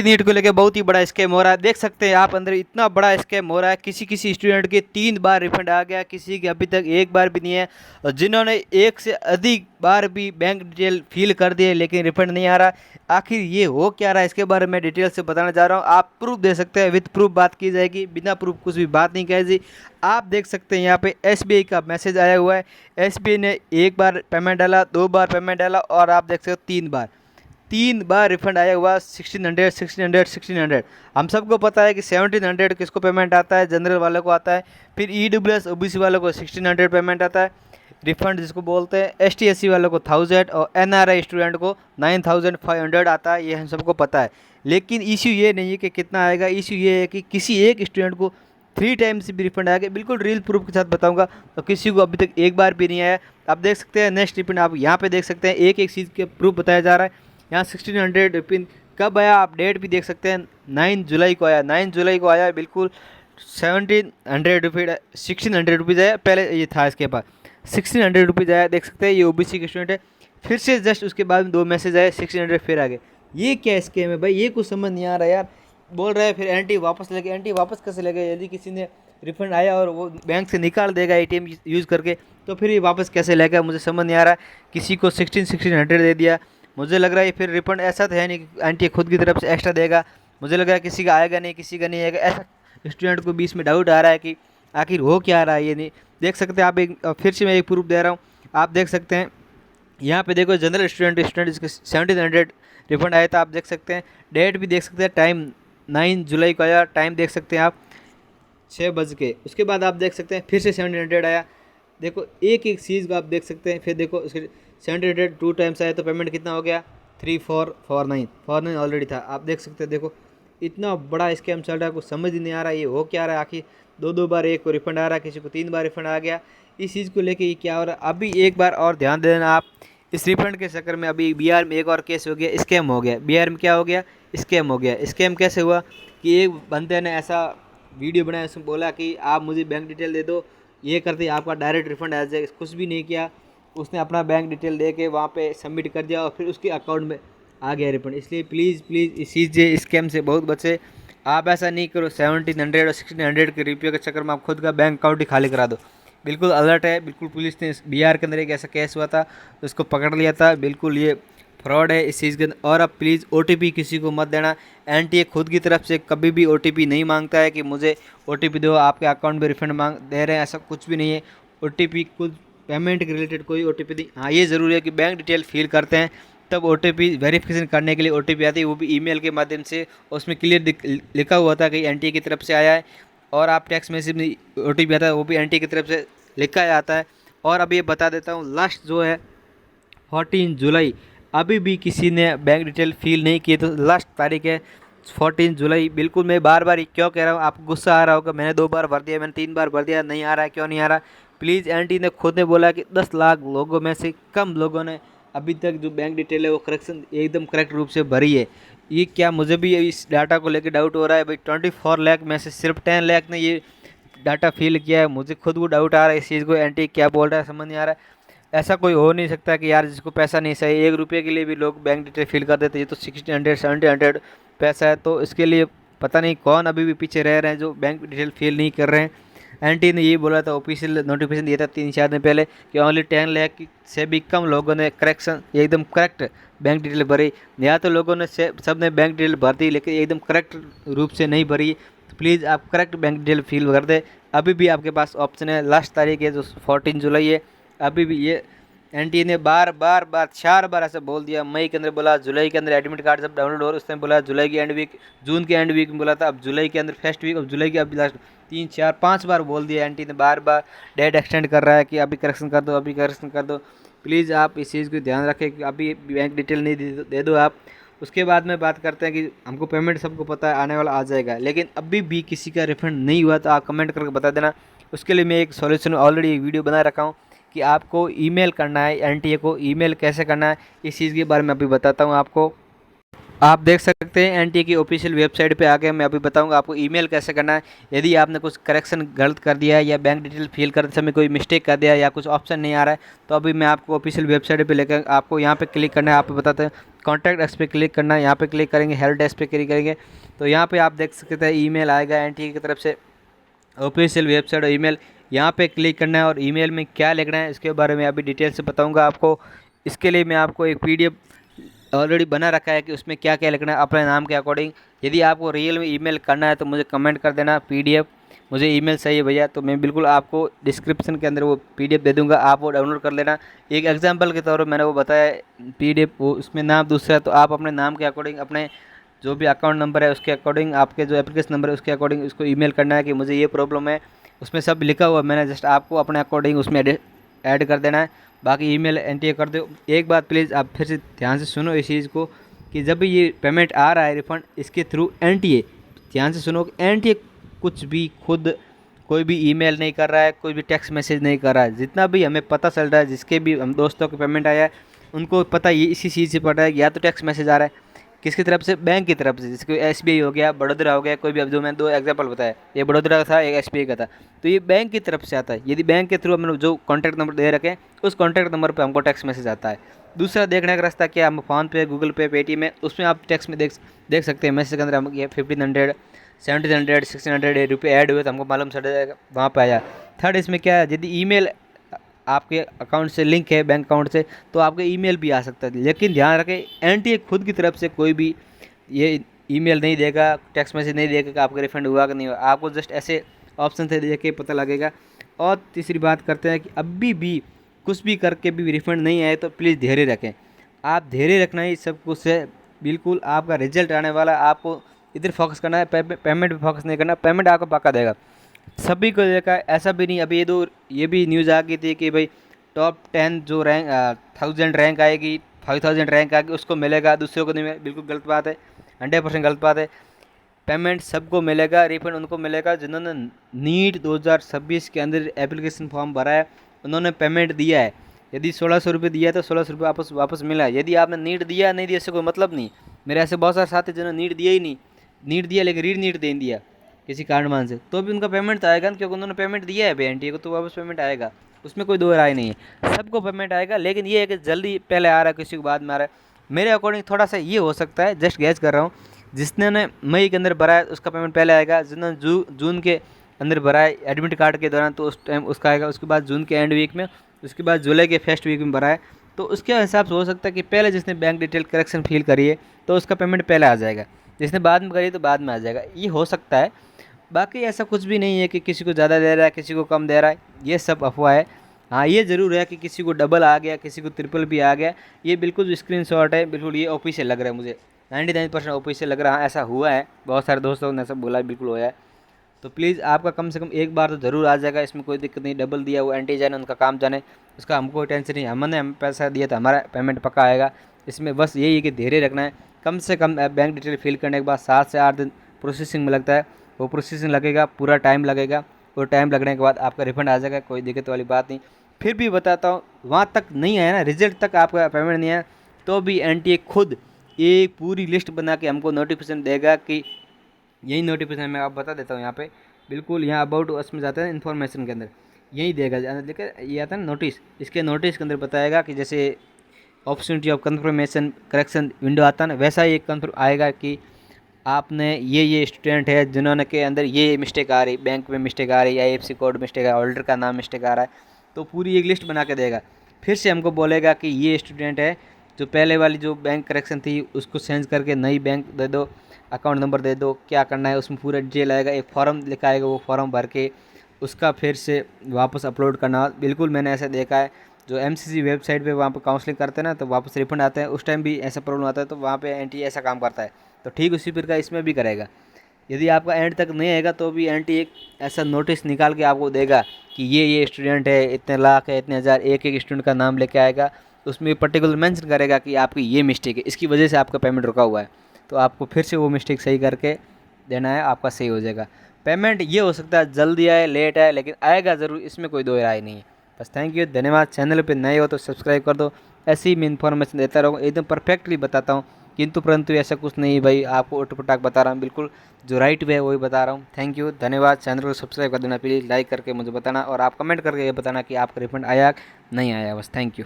NEET को लेके बहुत ही बड़ा स्कैम हो रहा है। देख सकते हैं आप अंदर, इतना बड़ा स्कैम हो रहा है। किसी स्टूडेंट के 3 बार रिफंड आ गया, किसी के अभी तक 1 बार भी नहीं है, और जिन्होंने 1 से अधिक बार भी बैंक डिटेल फिल कर दिए लेकिन रिफंड नहीं आ रहा। आखिर ये हो क्या रहा है, इसके बारे में डिटेल से बताना चाह रहा हूँ। आप प्रूफ दे सकते हैं, विद प्रूफ बात की जाएगी, बिना प्रूफ कुछ भी बात नहीं कही जी। आप देख सकते हैं यहाँ पे SBI का मैसेज आया हुआ है। SBI ने 1 बार पेमेंट डाला, 2 बार पेमेंट डाला, और आप देख सकते हो 3 बार रिफंड आया हुआ। 1600 हम सबको पता है कि 1700 किसको पेमेंट आता है, जनरल वालों को आता है। फिर EWS OBC वालों को 1600 पेमेंट आता है रिफंड जिसको बोलते हैं। ST SC वालों को 1000 और NRI स्टूडेंट को 9500 आता है, ये हम सबको पता है। लेकिन इशू ये नहीं है कि कितना आएगा, इशू ये है कि किसी एक स्टूडेंट को 3 टाइम्स भी रिफंड आएगा। बिल्कुल रियल प्रूफ के साथ बताऊंगा, तो किसी को अभी तक 1 बार भी नहीं आया। आप देख सकते हैं नेक्स्ट रिफंड, आप यहाँ पे देख सकते हैं एक एक चीज़ के प्रूफ बताया जा रहा है। यहाँ 1600 पिन कब आया, आप डेट भी देख सकते हैं, 9 जुलाई को आया, 9 जुलाई को आया। बिल्कुल 1700 रुपीज़, 1600 रुपीज़ आया, पहले ये था इसके पास 1600 रुपीज़ आया। देख सकते हैं ये OBC के स्टूडेंट है। फिर से जस्ट उसके बाद में 2 मैसेज आए, 1600 फिर आ गए। ये क्या स्कीम है भाई, ये कुछ समझ नहीं आ रहा यार। बोल रहा है फिर एंटी वापस लेके, एंटी वापस कैसे लेके? यदि किसी ने रिफंड आया और वो बैंक से निकाल देगा ATM यूज़ करके, तो फिर ये वापस कैसे लेगा? मुझे समझ नहीं आ रहा है। किसी को 1600 दे दिया, मुझे लग रहा है फिर रिफंड ऐसा तो है नहीं कि एंटी खुद की तरफ से एक्स्ट्रा देगा। मुझे लग रहा है किसी का आएगा नहीं, किसी का नहीं आएगा, ऐसा स्टूडेंट को बीच में डाउट आ रहा है कि आखिर हो क्या रहा है ये नहीं। देख सकते हैं आप, एक फिर से मैं एक प्रूफ दे रहा हूँ। आप देख सकते हैं यहाँ पे, देखो जनरल स्टूडेंट जिसके 1700 रिफंड आया था। आप देख सकते हैं डेट भी देख सकते हैं, टाइम 9 जुलाई को आया, टाइम देख सकते हैं आप 6 बज के। उसके बाद आप देख सकते हैं फिर से 1700 आया। देखो एक एक चीज़ को आप देख सकते हैं। फिर देखो उसके 1700 2 टाइम्स आया, तो पेमेंट कितना हो गया? 3449 ऑलरेडी था। आप देख सकते हैं, देखो इतना बड़ा स्कैम चल रहा है, कुछ समझ ही नहीं आ रहा ये हो क्या रहा है। आखिर 2 बार एक को रिफंड आ रहा है, किसी को 3 बार रिफंड आ गया। इस चीज़ को लेके ये क्या हो रहा है? अभी एक बार और ध्यान देना आप, इस रिफंड के चक्कर में अभी बिहार में एक और केस हो गया, स्कैम हो गया। बिहार में क्या हो गया? स्कैम हो गया। स्कैम कैसे हुआ कि एक बंदे ने ऐसा वीडियो बनाया, उसमें बोला कि आप मुझे बैंक डिटेल दे दो, ये करते आपका डायरेक्ट रिफंड आ जाएगा। कुछ भी नहीं किया उसने, अपना बैंक डिटेल दे के वहाँ पे सबमिट कर दिया और फिर उसके अकाउंट में आ गया रिफंड। इसलिए प्लीज़ इस चीज़ से, स्कैम से बहुत बचे। आप ऐसा नहीं करो, 1700 और 1600 के रुपये के चक्कर में आप खुद का बैंक अकाउंट ही खाली करा दो। बिल्कुल अलर्ट है, बिल्कुल पुलिस ने बिहार के अंदर एक ऐसा केस हुआ था तो उसको पकड़ लिया था। बिल्कुल ये फ्रॉड है इस चीज़ के अंदर। और अब प्लीज़ OTP किसी को मत देना। NTA खुद की तरफ से कभी भी OTP नहीं मांगता है कि मुझे OTP दो, आपके अकाउंट में रिफंड मांग दे रहे हैं, ऐसा कुछ भी नहीं है। OTP खुद पेमेंट के रिलेटेड कोई OTP नहीं। हाँ ये ज़रूरी है कि बैंक डिटेल फिल करते हैं तब OTP वेरिफिकेशन करने के लिए OTP आती है, वो भी ईमेल के माध्यम से। उसमें क्लियर लिखा हुआ था कि NTA की तरफ से आया है। और आप टेक्स्ट मैसेज में OTP आता है, वो भी NTA की तरफ से लिखा जाता है। और अब ये बता देता हूँ, लास्ट जो है 14 जुलाई, अभी भी किसी ने बैंक डिटेल फिल नहीं किए तो लास्ट तारीख है 14 जुलाई। बिल्कुल मैं बार बार क्यों कह रहा हूँ, आपको गुस्सा आ रहा होगा, मैंने 2 बार भर दिया, मैंने 3 बार भर दिया, नहीं आ रहा है, क्यों नहीं आ रहा? प्लीज़ NTA ने खुद ने बोला कि 10 लाख लोगों में से कम लोगों ने अभी तक जो बैंक डिटेल है वो करेक्शन एकदम करेक्ट रूप से भरी है। ये क्या, मुझे भी इस डाटा को लेकर डाउट हो रहा है भाई। 24 लाख में से सिर्फ 10 लाख ने ये डाटा फिल किया है। मुझे खुद को डाउट आ रहा है इस चीज़ को, NTA क्या बोल रहा है समझ नहीं आ रहा है। ऐसा कोई हो नहीं सकता कि यार जिसको पैसा नहीं चाहिए 1 रुपये के लिए भी लोग बैंक डिटेल फिल कर देते हैं। ये तो 1600 1700 पैसा है, तो इसके लिए पता नहीं कौन अभी भी पीछे रह रहे हैं जो बैंक डिटेल फिल नहीं कर रहे हैं। NTA ने ये बोला था, ऑफिशियल नोटिफिकेशन दिया था 3-4 दिन पहले कि ओनली 10 लाख से भी कम लोगों ने करेक्शन एकदम करेक्ट बैंक डिटेल भरी। या तो लोगों ने सब ने बैंक डिटेल भर दी लेकिन एकदम करेक्ट रूप से नहीं भरी। तो प्लीज़ आप करेक्ट बैंक डिटेल फिल कर दें। अभी भी आपके पास ऑप्शन है, लास्ट तारीख है जो 14 जुलाई है। अभी भी ये NTA ने बार 4 बार ऐसा बोल दिया। मई के अंदर बोला, जुलाई के अंदर एडमिट कार्ड सब डाउनलोड हो, उसने बोला जुलाई की एंड वीक, जून के एंड वीक में बोला था, अब जुलाई के अंदर फर्स्ट वीक, अब जुलाई के अभी लास्ट 3-4-5 बार बोल दिया। NTA ने बार डेट एक्सटेंड कर रहा है कि अभी करेक्शन कर दो, अभी करेक्शन कर दो। प्लीज़ आप इस चीज़ को ध्यान रखें कि अभी बैंक डिटेल नहीं दे दो आप। उसके बाद में बात करते हैं कि हमको पेमेंट सबको पता है आने वाला आ जाएगा, लेकिन अभी भी किसी का रिफंड नहीं हुआ तो आप कमेंट करके बता देना। उसके लिए मैं एक सॉल्यूशन ऑलरेडी वीडियो बना रखा हूँ कि आपको ईमेल करना है, NTA को ईमेल कैसे करना है, इस चीज़ के बारे में अभी बताता हूँ आपको। आप देख सकते हैं NTA की ऑफिशियल वेबसाइट पे आके मैं अभी बताऊंगा आपको ईमेल कैसे करना है। यदि आपने कुछ करेक्शन गलत कर दिया है या बैंक डिटेल फिल करते समय कोई मिस्टेक कर दिया है या कुछ ऑप्शन नहीं आ रहा है, तो अभी मैं आपको ऑफिशियल वेबसाइट पे लेकर आपको यहाँ पे क्लिक करना है। आप बताते हैं कॉन्टैक्ट अस पे क्लिक करना है, यहाँ पे क्लिक करेंगे, हेल्प डेस्क पे क्लिक करेंगे तो यहाँ पे आप देख सकते हैं ईमेल आएगा एनटीए की तरफ से, ऑफिशियल वेबसाइट और ईमेल। यहाँ पे क्लिक करना है और ईमेल में क्या लिखना है इसके बारे में अभी डिटेल से बताऊँगा आपको। इसके लिए मैं आपको एक PDF ऑलरेडी बना रखा है कि उसमें क्या क्या लिखना है अपने नाम के अकॉर्डिंग। यदि आपको रियल में ईमेल करना है तो मुझे कमेंट कर देना PDF मुझे ईमेल चाहिए भैया, तो मैं बिल्कुल आपको डिस्क्रिप्शन के अंदर वो PDF दे दूंगा, आप वो डाउनलोड कर लेना। एक एग्जांपल के तौर पर मैंने वो बताया PDF, वो उसमें नाम दूसरा है तो आप अपने नाम के अकॉर्डिंग अपने जो भी अकाउंट नंबर है उसके अकॉर्डिंग, आपके जो एप्लीकेशन नंबर है उसके अकॉर्डिंग उसको ईमेल करना है कि मुझे ये प्रॉब्लम है। उसमें सब लिखा हुआ है, मैंने जस्ट आपको अपने अकॉर्डिंग उसमें ऐड कर देना है, बाकी ईमेल एंटर कर दो। एक बात प्लीज़ आप फिर से ध्यान से सुनो इस चीज़ को कि जब भी ये पेमेंट आ रहा है रिफंड इसके थ्रू एनटीए, ध्यान से सुनो, एनटीए कुछ भी खुद कोई भी ईमेल नहीं कर रहा है, कोई भी टेक्स्ट मैसेज नहीं कर रहा है। जितना भी हमें पता चल रहा है, जिसके भी हम दोस्तों को पेमेंट आया है उनको पता ये इसी चीज़ से पता है कि या तो टेक्स्ट मैसेज आ रहा है किसकी तरफ से, बैंक की तरफ से, जिसको SBI हो गया, बड़ोदरा हो गया, कोई भी, अब जो मैंने 2 एग्जांपल बताया, ये बड़ोदरा का था, एक SBI का था, तो ये बैंक की तरफ से आता है। यदि बैंक के थ्रू हमने जो कॉन्टैक्ट नंबर दे रखे हैं उस कॉन्टैक्ट नंबर पर हमको टेक्स्ट मैसेज आता है। दूसरा देखने का रास्ता क्या, हम फ़ोनपे, गूगल पे, पेटीएम में, उसमें आप टेक्स्ट में देख सकते हैं मैसेज के अंदर हम ये 1500 1700 1600 रुपये ऐड हुए तो हमको मालूम चल जाएगा वहाँ पर आया। थर्ड इसमें क्या है, यदि ईमेल आपके अकाउंट से लिंक है बैंक अकाउंट से तो आपके ईमेल भी आ सकता है, लेकिन ध्यान रखें एनटीए खुद की तरफ से कोई भी ये ईमेल नहीं देगा, टेक्स्ट मैसेज नहीं देगा कि आपका रिफंड हुआ कि नहीं हुआ, आपको जस्ट ऐसे ऑप्शन से देख के पता लगेगा। और तीसरी बात करते हैं कि अभी भी कुछ भी करके भी रिफंड नहीं आए तो प्लीज़ धैर्य रखें, आप धैर्य रखना ही सब कुछ है, बिल्कुल आपका रिजल्ट आने वाला है, आपको इधर फोकस करना है, पेमेंट पे फोकस नहीं करना, पेमेंट आपको पक्का देगा। सभी को देखा है, ऐसा भी नहीं, अभी ये भी न्यूज़ आ गई थी कि भाई टॉप 10 जो रैंक 1000 रैंक आएगी, 5000 रैंक आएगी उसको मिलेगा, दूसरों को नहीं मिलेगा, बिल्कुल गलत बात है, 100% गलत बात है। पेमेंट सबको मिलेगा, रिफंड उनको मिलेगा जिन्होंने नीट 2026 के अंदर एप्लीकेशन फॉर्म भरा है, उन्होंने पेमेंट दिया है। यदि 1600 रुपये दिया है तो 1600 रुपये वापस मिला है। यदि आपने नीट दिया नहीं दिया इससे कोई मतलब नहीं। मेरे ऐसे बहुत सारे साथी जिन्होंने नीट दिया ही नहीं, नीट दिया लेकिन री नीट दे दिया किसी कारणमान से, तो भी उनका पेमेंट तो आएगा, क्योंकि उन्होंने पेमेंट दिया है एनटीए को, तो वापस पेमेंट आएगा, उसमें कोई दो राय नहीं है, सबको पेमेंट आएगा। लेकिन ये है कि जल्दी पहले आ रहा है, किसी को बाद में आ रहा है। मेरे अकॉर्डिंग थोड़ा सा ये हो सकता है, जस्ट गैस कर रहा हूँ, जिसने मई के अंदर भरा है उसका पेमेंट पहले आएगा, जिन्होंने जून के अंदर भरा है एडमिट कार्ड के दौरान तो उस टाइम उसका आएगा, उसके बाद जून के एंड वीक में, उसके बाद जुलाई के फर्स्ट वीक में भरा है तो उसके हिसाब से हो सकता है कि पहले जिसने बैंक डिटेल करेक्शन फिल करी है तो उसका पेमेंट पहले आ जाएगा, जिसने बाद में करी तो बाद में आ जाएगा, ये हो सकता है। बाकी ऐसा कुछ भी नहीं है कि किसी को ज़्यादा दे रहा है किसी को कम दे रहा है, ये सब अफवाह है। हाँ ये ज़रूर है कि किसी को डबल आ गया किसी को ट्रिपल भी आ गया, ये बिल्कुल स्क्रीनशॉट है, बिल्कुल ये ऑफिशियल लग रहा है, मुझे 99% ऑफिशियल लग रहा है, ऐसा हुआ है, बहुत सारे दोस्तों ने ऐसा बोला है, बिल्कुल हुआ है। तो प्लीज़ आपका कम से कम एक बार तो ज़रूर आ जाएगा, इसमें कोई दिक्कत नहीं, डबल दिया वो एंटी जाने उनका काम जाने, उसका हमको कोई टेंशन नहीं, हमने हम पैसा दिया तो हमारा पेमेंट पक्का आएगा। इसमें बस यही है कि धैर्य रखना है, कम से कम बैंक डिटेल फिल करने के बाद 7 से 8 दिन प्रोसेसिंग में लगता है, वो प्रोसेसिंग लगेगा, पूरा टाइम लगेगा, वो टाइम लगने के बाद आपका रिफंड आ जाएगा, कोई दिक्कत वाली बात नहीं। फिर भी बताता हूँ, वहाँ तक नहीं आया ना, रिजल्ट तक आपका पेमेंट नहीं आया तो भी एनटीए खुद एक पूरी लिस्ट बना के हमको नोटिफिकेशन देगा कि यही नोटिफिकेशन मैं आप बता देता हूँ यहाँ पे, बिल्कुल यहाँ अबाउट अस में जाता है इन्फॉर्मेशन के अंदर, यही देगा देखिए ये आता है ना नोटिस, इसके नोटिस के अंदर बताएगा कि जैसे opportunity of confirmation correction window आता है ना, वैसा ही एक कंफर्म आएगा कि आपने ये स्टूडेंट है जिन्होंने के अंदर ये मिस्टेक आ रही, बैंक में मिस्टेक आ रही है, IFSC कोड मिस्टेक आ रहा है, होल्डर का नाम मिस्टेक आ रहा है, तो पूरी एक लिस्ट बना के देगा। फिर से हमको बोलेगा कि ये स्टूडेंट है जो पहले वाली जो बैंक करेक्शन थी उसको चेंज करके नई बैंक दे दो, अकाउंट नंबर दे दो, क्या करना है उसमें पूरा डिटेल आएगा, एक फॉर्म लिखा आएगा, वो फॉर्म भर के उसका फिर से वापस अपलोड करना। बिल्कुल मैंने ऐसा देखा है, जो MCC वेबसाइट पे वहाँ पर काउंसलिंग करते हैं ना तो वापस रिफंड आते हैं, उस टाइम भी ऐसा प्रॉब्लम आता है तो वहाँ पे एनटीए ऐसा काम करता है, तो ठीक उसी प्रकार इसमें भी करेगा। यदि आपका एंड तक नहीं आएगा तो भी एनटीए एक ऐसा नोटिस निकाल के आपको देगा कि ये स्टूडेंट है, इतने लाख है, इतने हज़ार, एक स्टूडेंट का नाम लेके आएगा, उसमें पर्टिकुलर मेंशन करेगा कि आपकी ये मिस्टेक है, इसकी वजह से आपका पेमेंट रुका हुआ है, तो आपको फिर से वो मिस्टेक सही करके देना है, आपका सही हो जाएगा। पेमेंट ये हो सकता है जल्दी आए लेट आए, लेकिन आएगा ज़रूर, इसमें कोई दो राय नहीं है। बस थैंक यू, धन्यवाद। चैनल पे नए हो तो सब्सक्राइब कर दो, ऐसी ही मैं इन्फॉर्मेशन देता रहूँगा, एकदम परफेक्टली बताता हूँ, किंतु परंतु ऐसा कुछ नहीं भाई आपको उठपटाक बता रहा हूँ, बिल्कुल जो राइट वे है वही बता रहा हूँ। थैंक यू, धन्यवाद। चैनल को सब्सक्राइब कर देना प्लीज़, लाइक करके मुझे बताना, और आप कमेंट करके ये बताना कि आपका रिफंड आया नहीं आया। बस थैंक यू।